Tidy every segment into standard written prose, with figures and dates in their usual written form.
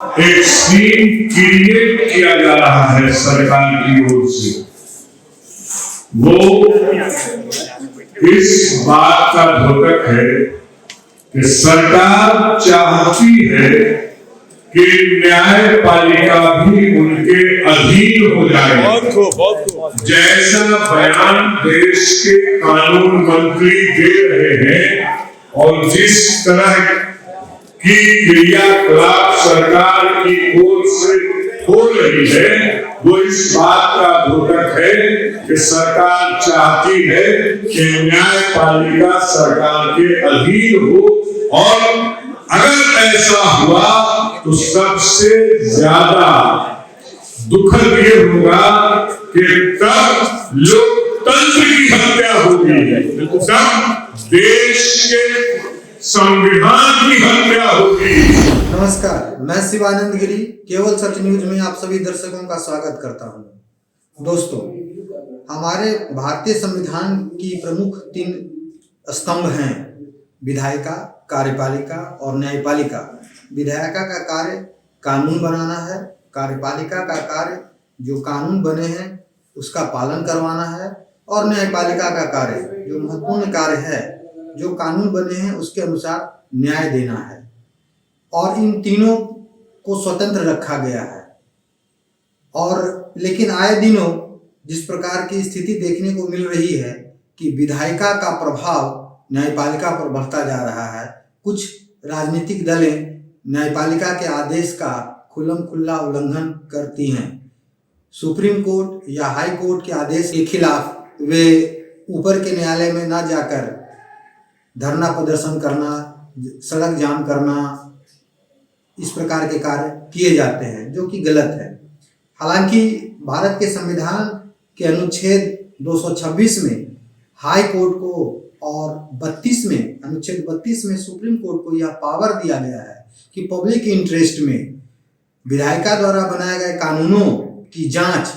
एक scene create किया जा रहा है सरकार की ओर से। वो इस बात का द्योतक है कि सरकार चाहती है कि न्यायपालिका भी उनके अधीन हो जाए। जैसा बयान देश के कानून मंत्री दे रहे हैं और जिस तरह की क्रियाकलाप सरकार की ओर से हो रही है, वो इस बात का द्योतक है कि सरकार चाहती है कि न्यायपालिका सरकार के अधीन हो, और अगर ऐसा हुआ तो सबसे ज्यादा दुखद ये होगा कि तब लोकतंत्र की हत्या होगी, तब देश के संविधान की हत्या होगी। नमस्कार, मैं शिवानंद गिरी केवल सच न्यूज में आप सभी दर्शकों का स्वागत करता हूं। दोस्तों, हमारे भारतीय संविधान की प्रमुख 3 स्तंभ हैं: विधायिका, कार्यपालिका और न्यायपालिका। विधायिका का कार्य कानून बनाना है, कार्यपालिका का कार्य जो कानून बने हैं उसका पालन करवाना है, और न्यायपालिका का कार्य जो महत्वपूर्ण कार्य है, जो कानून बने हैं उसके अनुसार न्याय देना है। और इन तीनों को स्वतंत्र रखा गया है। और लेकिन आए दिनों जिस प्रकार की स्थिति देखने को मिल रही है कि विधायिका का प्रभाव न्यायपालिका पर बढ़ता जा रहा है। कुछ राजनीतिक दलें न्यायपालिका के आदेश का खुल्ला उल्लंघन करती हैं। सुप्रीम कोर्ट या हाई कोर्ट के आदेश के खिलाफ वे ऊपर के न्यायालय में न जाकर धरना प्रदर्शन करना, सड़क जाम करना, इस प्रकार के कार्य किए जाते हैं, जो कि गलत है। हालांकि भारत के संविधान के अनुच्छेद 226 में हाई कोर्ट को और 32 में अनुच्छेद 32 में सुप्रीम कोर्ट को यह पावर दिया गया है कि पब्लिक इंटरेस्ट में विधायिका द्वारा बनाए गए कानूनों की जांच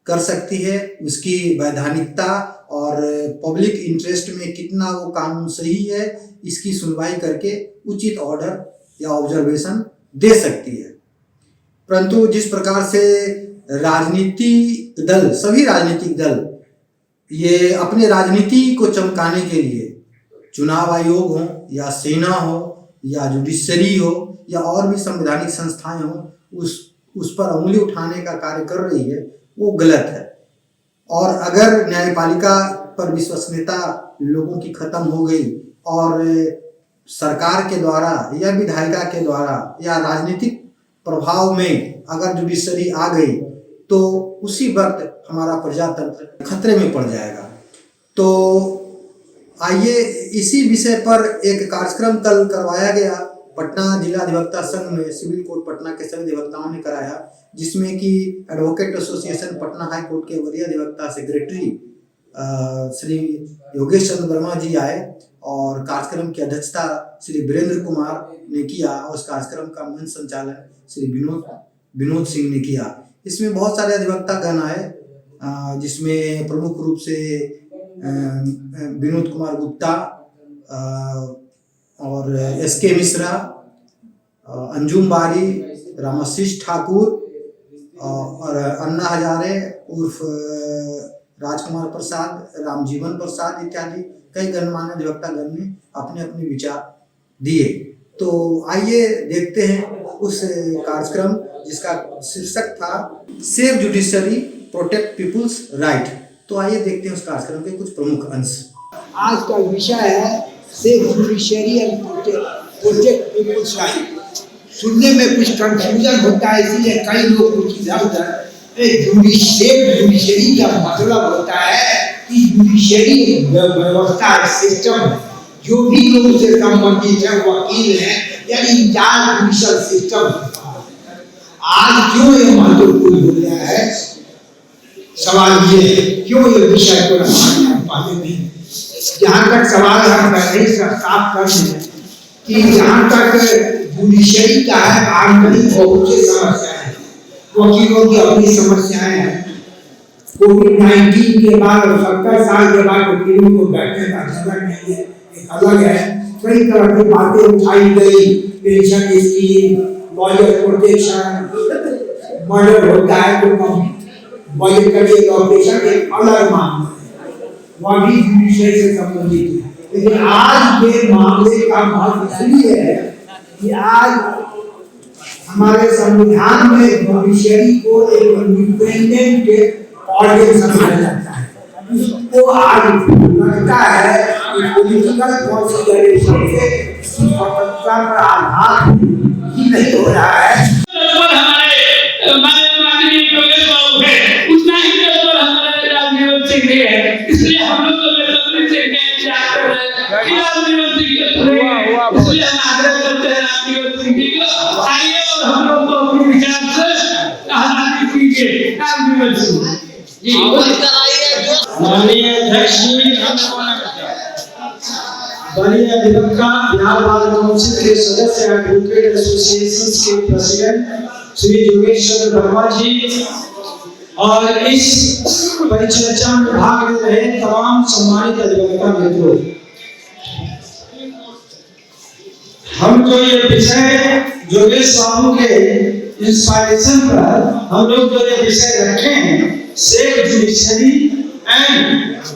कर सकती है, उसकी वैधानिकता और पब्लिक इंटरेस्ट में कितना वो कानून सही है, इसकी सुनवाई करके उचित ऑर्डर या ऑब्जर्वेशन दे सकती है। परंतु जिस प्रकार से राजनीतिक दल, सभी राजनीतिक दल ये अपने राजनीति को चमकाने के लिए चुनाव आयोग हो या सेना हो या जुडिशरी हो या और भी संवैधानिक संस्थाएं हो, उस पर उंगली उठाने का कार्य कर रही है, वो गलत है। और अगर न्यायपालिका पर विश्वसनीयता लोगों की खत्म हो गई और सरकार के द्वारा या विधायिका के द्वारा या राजनीतिक प्रभाव में अगर जुडिशरी आ गई तो उसी वक्त हमारा प्रजातंत्र खतरे में पड़ जाएगा। तो आइए इसी विषय पर एक कार्यक्रम कल करवाया गया पटना जिला अधिवक्ता संघ में। सिविल कोर्ट पटना के सभी अधिवक्ताओं ने कराया, जिसमें कि advocate association Patna high court के वरीय अधिवक्ता सेक्रेटरी श्री योगेश चंद्र वर्मा जी आए और कार्यक्रम की अध्यक्षता श्री वीरेंद्र कुमार ने किया और उस कार्यक्रम का मंच संचालन श्री विनोद सिंह ने किया। इसमें बहुत सारे अधिवक्ता गण आए, जिसमें प्रमुख रूप से विनोद कुमार गुप्ता और एसके मिश्रा, अंजुम बारी, रामाशीष ठाकुर और अन्ना हजारे उर्फ राजकुमार प्रसाद, रामजीवन प्रसाद इत्यादि कई गणमान्य अधिवक्ता गण ने अपने अपने विचार दिए। तो आइए देखते हैं उस कार्यक्रम जिसका शीर्षक था save judiciary protect people's right. तो आइए देखते हैं उस कार्यक्रम के कुछ प्रमुख अंश। आज का विषय है save judiciary and protect people's right. सुनने में कुछ कंफ्यूजन होता है, इसलिए कई लोग कुछ इधर जुडिशरी का मतलब होता है कि जुडिशरी व्यवस्था सिस्टम, जो भी लोग से संबंधित है, वकील है, यानी इंचार्ज जुडिशल सिस्टम। आज क्यों ये महत्वपूर्ण हो गया है, सवाल ये है क्यों ये विषय को रखा पहले नहीं। जहाँ तक सवाल हम पहले से साफ कर दें कि जहाँ तक जुडिशरी का है, आंतरिक बहुत सी समस्याएं हैं, वकीलों की अपनी समस्याएं हैं। कोविड-19 के बाद और 70 साल के बाद वकीलों को बैठने का जगह नहीं है, एक अलग है। कई तरह की बातें उठाई गई, pension scheme, lawyer protection, murder होता है तो बॉयज का ये ऑपरेशन एक अलग मामला है, वह भी जुडिशरी से संबंधित है। लेकिन आज ये मामले का महत्व इसलिए है कि आज हमारे संविधान में जुडिशरी को एक इंडिपेंडेंट ऑर्गन समझा जाता है। तो आज लगता है कि पॉलिटिकल कॉन्सिडरेशन से स्वतंत्रता पर आघात ही नहीं हो रहा है। इसलिए हम लोग तो बेसब्री से इंतजार कर रहे हैं कि राजनीति इसलिए हम आग्रह करते हैं राजनीति को आइए और हम लोग को अपने विचार से आजादी कीजिए राजनीति जी माननीय अध्यक्ष जी, माननीय अधिवक्ता बिहार बार काउंसिल के सदस्य एडवोकेट एसोसिएशन के प्रेसिडेंट श्री योगेश चंद्र वर्मा जी और इस परिचर्चा में भाग ले रहे तमाम सम्मानित अधिवक्ता मित्रों, हम जो ये विषय योगेश बाबू के इंस्पायरेशन पर हम लोग जो ये विषय रखे हैं, safe judiciary and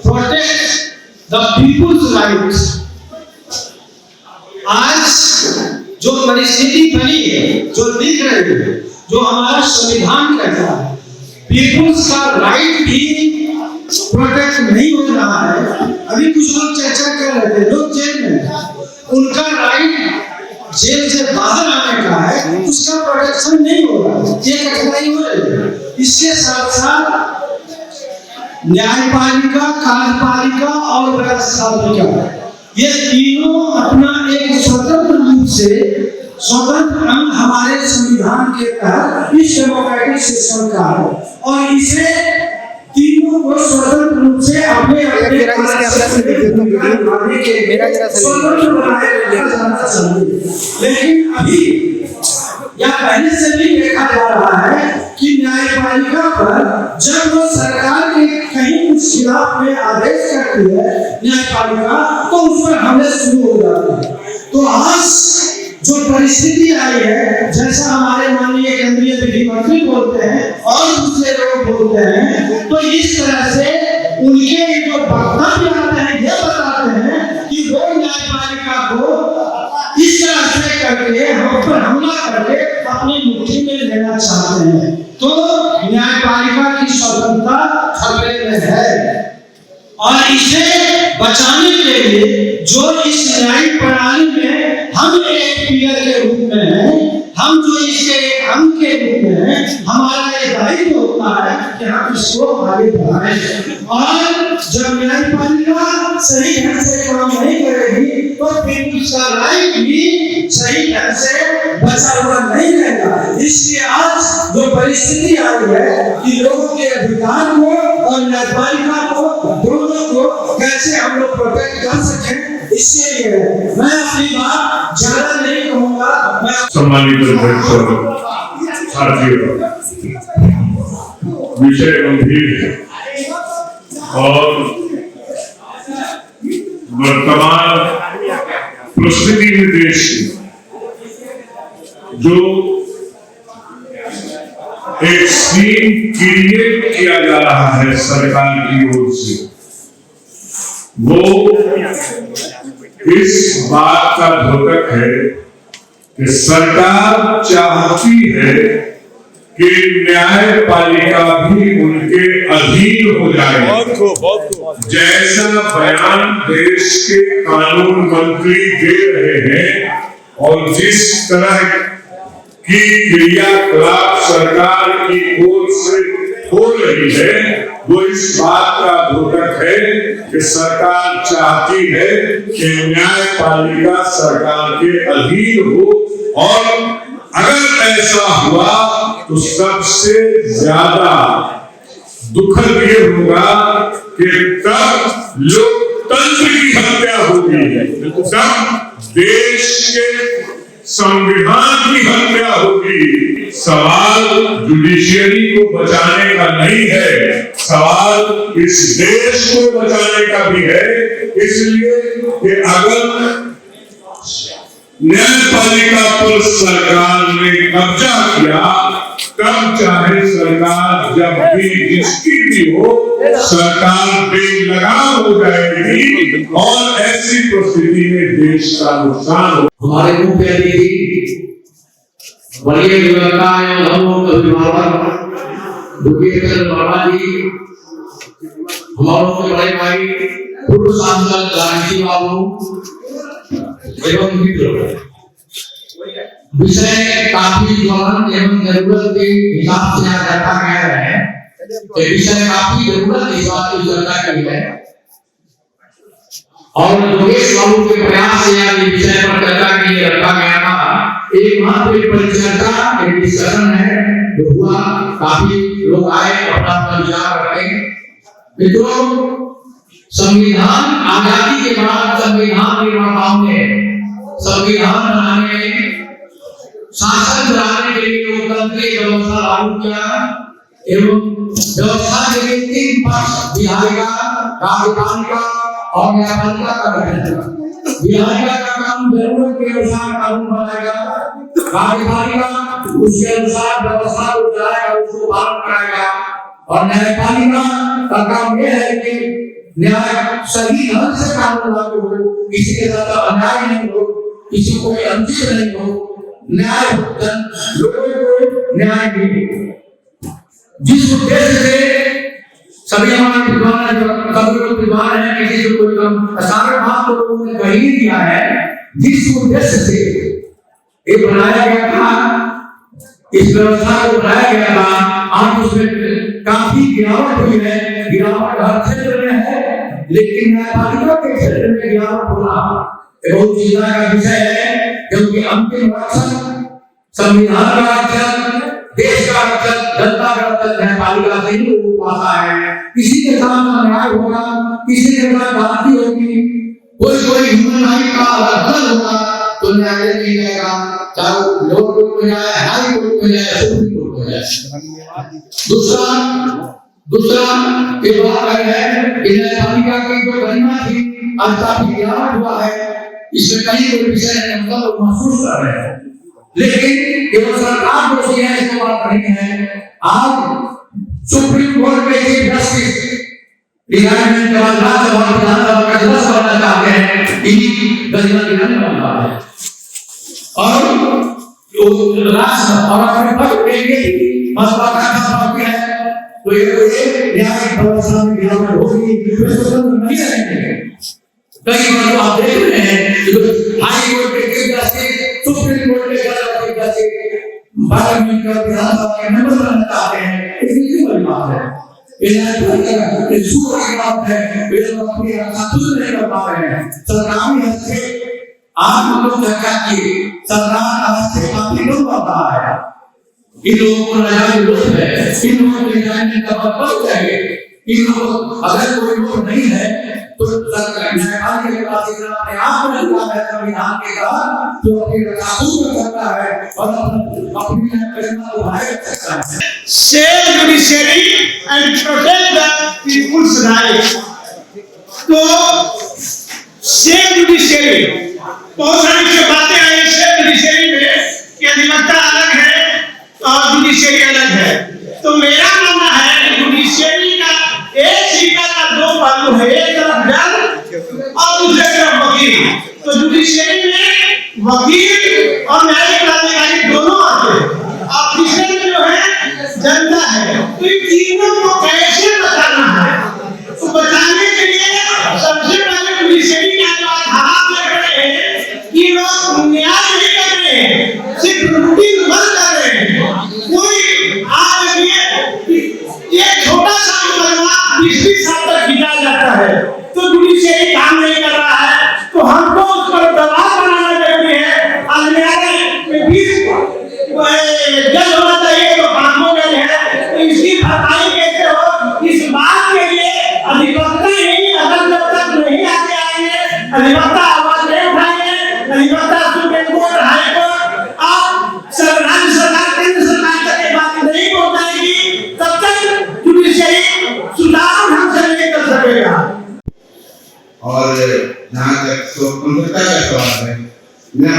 protect the people's rights. आज जो परिस्थिति बनी है, जो दिख रही है, जो हमारा संविधान कहता है, पीपुल्स का राइट भी प्रोटेक्ट नहीं हो रहा है। अभी कुछ लोग चर्चा कर रहे थे, लोग जेल में, उनका राइट जेल से बाहर आने का है, उसका प्रोटेक्शन नहीं हो रहा, ये कठिनाई हो रही है। इसके साथ साथ न्यायपालिका, कार्यपालिका और व्यवस्थापिका, ये तीनों अपना एक स्वतंत्र रूप से स्वतंत्र अंग हमारे संविधान के तहत इस डेमोक्रेटिक सिस्टम का है और इसे तीनों को स्वतंत्र रूप से अपने लेकिन अभी या पहले से भी देखा जा रहा है कि न्यायपालिका पर जब वो सरकार के कहीं कुछ खिलाफ में आदेश करती है न्यायपालिका, तो उस पर हमले शुरू हो जाते हैं। तो आज जो परिस्थिति आई है, जैसा हमारे माननीय केंद्रीय विधि मंत्री बोलते हैं और दूसरे लोग बोलते हैं, तो इस तरह से उनके जो वक्तव्य आते हैं ये बताते हैं कि वो न्यायपालिका को इस तरह से करके हम पर हमला करके अपनी मुट्ठी में लेना चाहते हैं। तो न्यायपालिका की स्वतंत्रता खतरे में है और इसे बचाने के लिए जो इस न्यायिक प्रणाली में हम एक पिलर के रूप में हैं, हम जो इसके एक अंग के रूप में हैं, हमारा ये दायित्व होता है कि हम इसको आगे बढ़ाएं। और जब न्यायपालिका सही ढंग से काम नहीं करेगी तो पीपुल्स का राइट भी सही ढंग से बचा हुआ नहीं रहेगा। इसलिए आज जो परिस्थिति आई है कि लोगों के अधिकार को और न्यायपालिका को दोनों को कैसे हम लोग प्रोटेक्ट कर सकें, इसके लिए मैं अपनी बात ज्यादा नहीं कहूँगा। सम्मानित अध्यक्ष, साथियों, विषय गंभीर है और वर्तमान परिस्थिति में देश जो एक सीन क्रिएट किया जा रहा है सरकार की ओर से, वो इस बात का द्योतक है कि सरकार चाहती है कि न्यायपालिका भी उनके अधीन हो जाए। जैसा बयान देश के कानून मंत्री दे रहे हैं और जिस तरह की क्रियाकलाप सरकार की ओर से हो रही है, वो इस बात का द्योतक है कि सरकार चाहती है कि न्यायपालिका सरकार के अधीन हो और अगर ऐसा हुआ तो सबसे ज्यादा दुखद ये होगा कि तब लोकतंत्र की हत्या होगी, तब देश के संविधान की हत्या होगी। सवाल जुडिशियरी को बचाने का नहीं है, सवाल इस देश को बचाने का भी है। इसलिए कि अगर न्यायपालिका पर सरकार ने कब्जा किया, तब चाहे सरकार जब भी जिसकी भी हो, सरकार बेलगाम हो जाएगी और ऐसी परिस्थिति में देश का नुकसान हो। हमारे मुख्य अतिथि बड़े विवक्ता एवं धर्मों के अभिभावक दुर्गेश्वर वर्मा जी, हमारे बड़े भाई पूर्व सांसद रामजी बाबू एवं मित्र, विषय काफी ज्वलन एवं जरूरत के हिसाब से रखा गया है। ये विषय काफी जरूरत के हिसाब से चर्चा की है और योगेश बाबू के प्रयास से यह विषय पर चर्चा के लिए रखा गया था। एक मात्र परिचर्चा एक डिस्कशन है जो हुआ, काफी लोग आए अपना विचार रखे। मित्रों, संविधान आजादी के बाद संविधान निर्माताओं ने संविधान बनाने में शासन चलाने के लिए लोकतंत्र की व्यवस्था लागू किया एवं व्यवस्था के लिए 3 पक्ष विधायिका, कार्यपालिका और न्यायपालिका का गठन किया। विधायिका का काम जरूरत के अनुसार कानून बनाएगा, कार्यपालिका उसके अनुसार व्यवस्था को चलाएगा, उसको पालन कराएगा और न्यायपालिका का काम यह है कि न्याय सही ढंग से कानून लागू हो, किसी के साथ अन्याय नहीं हो, किसी को अनुचित नहीं हो, न्याय लोगों को न्याय मिले। जिस उद्देश्य से सभी हमारे विद्वान है, किसी से कोई कम सारे बात तो लोगों ने कही नहीं दिया है। जिस उद्देश्य से ये बनाया गया था, इस व्यवस्था को बनाया गया था, आज उसमें काफी गिरावट हुई है। गिरावट हर क्षेत्र में है, लेकिन न्यायपालिका के क्षेत्र में गिरावट होना बहुत चिंता का विषय है, क्योंकि अंतिम रक्षक संविधान का रक्षक, देश का रक्षक, जनता का रक्षक न्यायपालिका से ही हो पाता है। किसी के साथ अन्याय होगा, किसी के साथ गलती होगी, कोई ह्यूमन राइट का उल्लंघन होगा तो न्यायालय नहीं जाएगा, चाहे लोक कोर्ट में जाए, हाई कोर्ट में जाए, सुप्रीम कोर्ट में जाए। दूसरा ये बात है कि न्यायपालिका की जो गरिमा थी आज काफी गिरावट हुआ है। इसमें कहीं कोई विषय नहीं, हम लोग महसूस कर रहे हैं, लेकिन केवल सरकार दोषी है इसको बात नहीं है। आज सुप्रीम कोर्ट में चीफ जस्टिस रिटायरमेंट के बाद राज्यसभा विधानसभा का सदस्य बनना चाहते हैं, इन्हीं गरिमा की नहीं बन रहा है और राष्ट्र और अपने पद के लिए मसला का है तो ये न्याय व्यवस्था में गिरावट होगी, स्वतंत्र नहीं रहेंगे। कई बार तो आप देख रहे हैं कि हाई कोर्ट के चीफ जस्टिस, सुप्रीम कोर्ट के चीफ जस्टिस पार्लियामेंट का विधानसभा के मेंबर बनना चाहते हैं। इसकी बड़ी बात है, ये सुपर की बात है, वे लोग अपनी रक्षा खुद नहीं कर पा रहे हैं। सरकारी हस्तक्षेप आज हम लोग चर्चा की, सरकार का हस्तक्षेप काफी कम कर रहा है। इन लोगों को नया विरोध है, इन लोगों को जानने का मतलब चाहिए। इन लोग अगर कोई लोग नहीं है तो सरकार न्यायपालिका के पास इतना अपने आप में अधिकार है संविधान के तहत जो अपनी रक्षा खुद कर सकता है और अपनी गरिमा को बनाए रख सकता है। Save judiciary and protect the people's rights. तो सेव जुडिशरी बहुत सारी बातें आई सेव जुडिशरी में कि अधिवक्ता अलग है और जुडिशरी अलग है। तो मेरा मानना है कि जुडिशरी का एक सिक्का का 2 पहलू है, एक तरफ जज और दूसरे तरफ वकील। तो जुडिशरी में वकील और न्यायिक प्राधिकारी दोनों आते हैं और तीसरे में जो है जनता है। तो इन तीनों को कैसे बचाना है, तो बचाने के लिए सबसे पहले जुडिशरी का जो आधार लग रहे हैं कि लोग न्याय नहीं कर रहे हैं, सिर्फ रूटीन वर्क कर रहे हैं। कोई आज ये छोटा सा मुकदमा 20 साल तक खींचा जाता है तो जुडिशरी काम नहीं कर रहा है, तो हमको उस पर दबाव बनाना जरूरी है। आज न्यायालय में 20 जज होना चाहिए तो 5 जज है, तो इसकी भरपाई कैसे हो, इस बात के लिए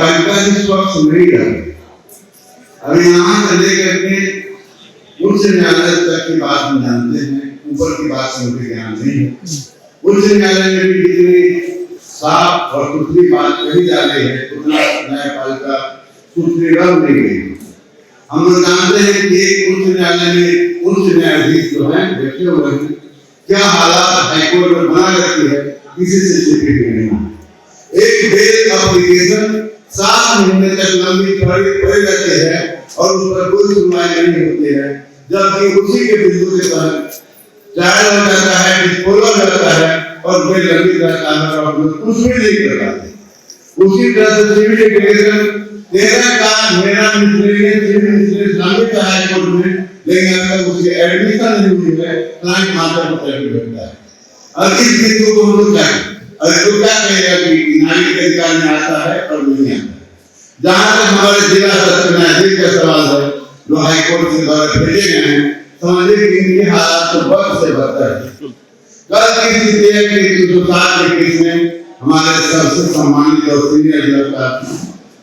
न्यायपालिका इस वक्त नहीं रही। अभी यहाँ से लेकर के उच्च न्यायालय तक की बात हम जानते हैं, ऊपर की बात से मुझे ज्ञान नहीं है। उच्च न्यायालय में भी जितनी साफ और सुथरी बात कही जा रही है उतना न्यायपालिका सुथरी रह नहीं गई। हम लोग जानते हैं कि एक उच्च न्यायालय में उच्च न्यायाधीश जो है बैठे हुए हैं, क्या हालात हाईकोर्ट में बना रखी है किसी से सीक्रेट नहीं है। एक बेल एप्लीकेशन 7 महीने तक लंबी पड़ी रहती है और उस पर कोई सुनवाई नहीं होती है, जबकि उसी के बिंदु के तहत ट्रायल हो जाता है, डिस्पोजल हो जाता है और बेल लंबी रहता है और कुछ भी नहीं कर पाते। उसी तरह से सिविल एप्लीकेशन 13 का मेरा मिसलेनियस लंबित है हाईकोर्ट में, लेकिन अगर उसकी एडमिशन नहीं हुई है क्लाइंट मात्र को सर्टिफिकेट मिलता है। और इस बिंदु को हम लोग क्या कहेगा कि नागरिक अधिकार में आता है और नहीं आता। जहाँ तक हमारे जिला सत्र न्यायाधीश का सवाल है जो हाईकोर्ट के द्वारा भेजे गए हैं, समझिए कि इनके हालात तो बद से बदतर है। कल की स्थिति है कि 2007 के केस में हमारे सबसे सम्मानित और सीनियर जज का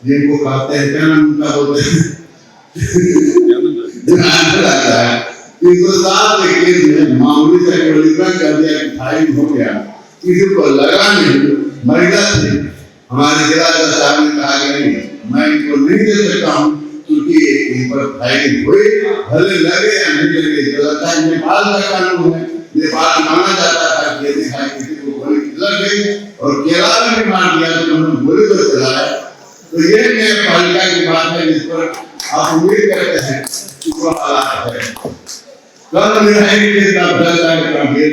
जिनको कहते हैं क्या नाम उनका बोलते हैं 307 के केस में मामूली से क्वालिफाई कर दिया कि फाइल हो गया, किसी को लगा नहीं, महिला थी। हमारे जिला जज साहब ने कहा कि नहीं मैं इनको नहीं दे सकता हूँ क्योंकि इन पर फाइलिंग हुई, भले लगे या नहीं लगे। जो लगता है नेपाल का कानून है, नेपाल माना जाता था कि यदि किसी को गोली लग गई और केरला में भी मार दिया तो उन्होंने गोली को चलाया। तो ये न्यायपालिका की बात है जिस पर आप उम्मीद करते हैं कि वो हालात है। कल मेरा एक केस का गंभीर